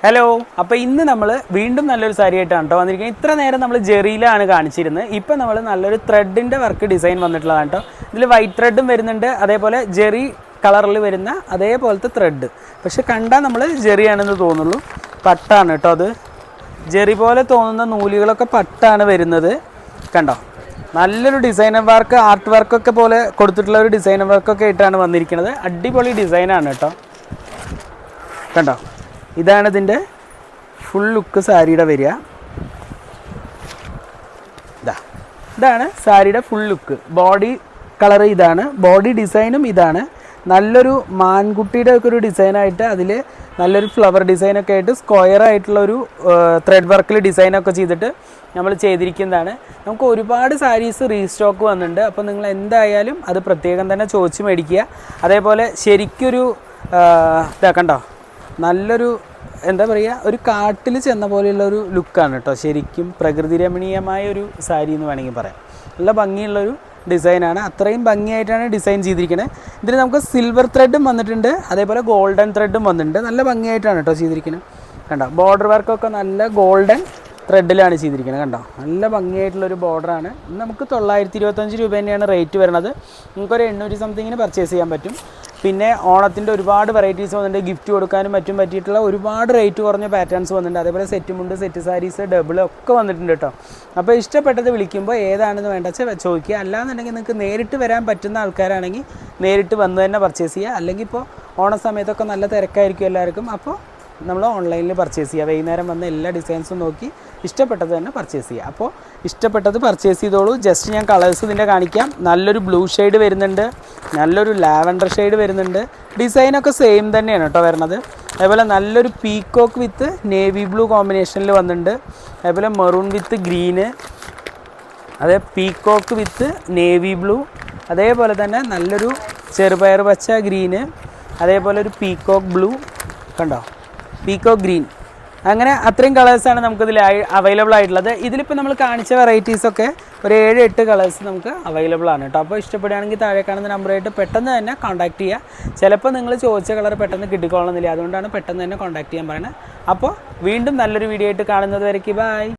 Hello, അപ്പോൾ ഇന്ന് നമ്മൾ വീണ്ടും നല്ലൊരു സാരി ആയിട്ടാണ് കേട്ടോ വന്നിരിക്കുന്നത്. ഇത്ര നേരം നമ്മൾ ജെറിയിലാണ് കാണിച്ചിരുന്നത്. ഇപ്പോൾ നമ്മൾ നല്ലൊരു ത്രെഡിൻ്റെ വർക്ക് ഡിസൈൻ വന്നിട്ടുള്ളതാണ് കേട്ടോ. ഇതിൽ വൈറ്റ് ത്രെഡും വരുന്നുണ്ട്, അതേപോലെ ജെറി കളറിൽ വരുന്ന അതേപോലത്തെ ത്രെഡ്. പക്ഷെ കണ്ടാൽ നമ്മൾ ജെറിയാണെന്ന് തോന്നുള്ളൂ, പട്ടാണ് കേട്ടോ. അത് ജെറി പോലെ തോന്നുന്ന നൂലുകളൊക്കെ പട്ടാണ് വരുന്നത്. കണ്ടോ, നല്ലൊരു ഡിസൈനർ വർക്ക്, ആർട്ട് വർക്കൊക്കെ പോലെ കൊടുത്തിട്ടുള്ള ഒരു ഡിസൈനർ വർക്കൊക്കെ ആയിട്ടാണ് വന്നിരിക്കുന്നത്. അടിപൊളി ഡിസൈനാണ് കേട്ടോ. കണ്ടോ, ഇതാണ് ഇതിൻ്റെ ഫുൾ ലുക്ക് സാരിയുടെ വരിക. ഇതാണ് സാരിയുടെ ഫുൾ ലുക്ക്. ബോഡി കളർ ഇതാണ്, ബോഡി ഡിസൈനും ഇതാണ്. നല്ലൊരു മാൻകുട്ടിയുടെ ഒക്കെ ഒരു ഡിസൈനായിട്ട് അതിൽ നല്ലൊരു ഫ്ലവർ ഡിസൈനൊക്കെ ആയിട്ട് സ്ക്വയർ ആയിട്ടുള്ളൊരു ത്രെഡ് വർക്കിൽ ഡിസൈനൊക്കെ ചെയ്തിട്ട് നമ്മൾ ചെയ്തിരിക്കുന്നതാണ്. നമുക്ക് ഒരുപാട് സാരീസ് റീസ്റ്റോക്ക് വന്നിട്ടുണ്ട്. അപ്പോൾ നിങ്ങൾ എന്തായാലും അത് പ്രത്യേകം തന്നെ ചോദിച്ച് മേടിക്കുക. അതേപോലെ ശരിക്കൊരു കണ്ടോ, നല്ലൊരു എന്താ പറയുക, ഒരു കാട്ടിൽ ചെന്ന പോലെയുള്ളൊരു ലുക്കാണ് കേട്ടോ. ശരിക്കും പ്രകൃതി രമണീയമായ ഒരു സാരി എന്ന് വേണമെങ്കിൽ പറയാം. നല്ല ഭംഗിയുള്ളൊരു ഡിസൈനാണ്. അത്രയും ഭംഗിയായിട്ടാണ് ഡിസൈൻ ചെയ്തിരിക്കുന്നത്. ഇതിൽ നമുക്ക് സിൽവർ ത്രെഡും വന്നിട്ടുണ്ട്, അതേപോലെ ഗോൾഡൻ ത്രെഡും വന്നിട്ടുണ്ട്. നല്ല ഭംഗിയായിട്ടാണ് കേട്ടോ ചെയ്തിരിക്കുന്നത്. കണ്ടോ, ബോർഡർ വർക്കൊക്കെ നല്ല ഗോൾഡൻ ത്രെഡിലാണ് ചെയ്തിരിക്കുന്നത്. കണ്ടോ, നല്ല ഭംഗിയായിട്ടുള്ളൊരു ബോർഡറാണ്. നമുക്ക് 925 രൂപ തന്നെയാണ് റേറ്റ് വരുന്നത്. നമുക്കൊരു 800 സംതിങ്ങിന് പർച്ചേസ് ചെയ്യാൻ പറ്റും. പിന്നെ ഓണത്തിൻ്റെ ഒരുപാട് വെറൈറ്റീസ് വന്നിട്ടുണ്ട്, ഗിഫ്റ്റ് കൊടുക്കാനും മറ്റും പറ്റിയിട്ടുള്ള ഒരുപാട് റേറ്റ് കുറഞ്ഞ പാറ്റേൺസ് വന്നിട്ടുണ്ട്. അതേപോലെ സെറ്റ് മുണ്ട്, സെറ്റ് സാരീസ്, ഡബിൾ ഒക്കെ വന്നിട്ടുണ്ട് കേട്ടോ. അപ്പോൾ ഇഷ്ടപ്പെട്ടത് വിളിക്കുമ്പോൾ ഏതാണെന്ന് വേണ്ടത് ചോദിക്കുക. അല്ലാന്നുണ്ടെങ്കിൽ നിങ്ങൾക്ക് നേരിട്ട് വരാൻ പറ്റുന്ന ആൾക്കാരാണെങ്കിൽ നേരിട്ട് വന്ന് തന്നെ പർച്ചേസ് ചെയ്യുക. അല്ലെങ്കിൽ ഇപ്പോൾ ഓണ സമയത്തൊക്കെ നല്ല തിരക്കായിരിക്കും എല്ലാവർക്കും. അപ്പോൾ നമ്മൾ ഓൺലൈനിൽ പർച്ചേസ് ചെയ്യുക. വൈകുന്നേരം വന്ന് എല്ലാ ഡിസൈൻസും നോക്കി ഇഷ്ടപ്പെട്ടത് തന്നെ പർച്ചേസ് ചെയ്യുക. അപ്പോൾ ഇഷ്ടപ്പെട്ടത് പർച്ചേസ് ചെയ്തോളൂ. ജസ്റ്റ് ഞാൻ കളേഴ്സ് ഇതിൻ്റെ കാണിക്കാം. നല്ലൊരു ബ്ലൂ ഷെയ്ഡ് വരുന്നുണ്ട്, നല്ലൊരു ലാവൻഡർ ഷെയ്ഡ് വരുന്നുണ്ട്. ഡിസൈനൊക്കെ സെയിം തന്നെയാണ് കേട്ടോ വരുന്നത്. അതേപോലെ നല്ലൊരു പീക്കോക്ക് വിത്ത് നേവി ബ്ലൂ കോമ്പിനേഷനിൽ വന്നിട്ടുണ്ട്. അതേപോലെ മെറൂൺ വിത്ത് ഗ്രീന്, അതേ പീക്കോക്ക് വിത്ത് നേവി ബ്ലൂ, അതേപോലെ തന്നെ നല്ലൊരു ചെറുപയർ പച്ച ഗ്രീന്, അതേപോലെ ഒരു പീക്കോക്ക് ബ്ലൂ, കണ്ടോ, പീക്കോക്ക് ഗ്രീൻ. അങ്ങനെ അത്രയും കളേഴ്സാണ് നമുക്കിതിൽ അവൈലബിൾ ആയിട്ടുള്ളത്. ഇതിലിപ്പോൾ നമ്മൾ കാണിച്ച വെറൈറ്റീസൊക്കെ ഒരു 7-8 കളേഴ്സ് നമുക്ക് അവൈലബിൾ ആണ് കേട്ടോ. അപ്പോൾ ഇഷ്ടപ്പെടുകയാണെങ്കിൽ താഴെ കാണുന്ന നമ്പറായിട്ട് പെട്ടെന്ന് തന്നെ കോൺടാക്ട് ചെയ്യുക. ചിലപ്പോൾ നിങ്ങൾ ചോദിച്ച കളർ പെട്ടെന്ന് കിട്ടിക്കൊള്ളുന്നില്ല, അതുകൊണ്ടാണ് പെട്ടെന്ന് തന്നെ കോൺടാക്ട് ചെയ്യാൻ പറയുന്നത്. അപ്പോൾ വീണ്ടും നല്ലൊരു വീഡിയോ ആയിട്ട് കാണുന്നത് വരയ്ക്ക് ബൈ.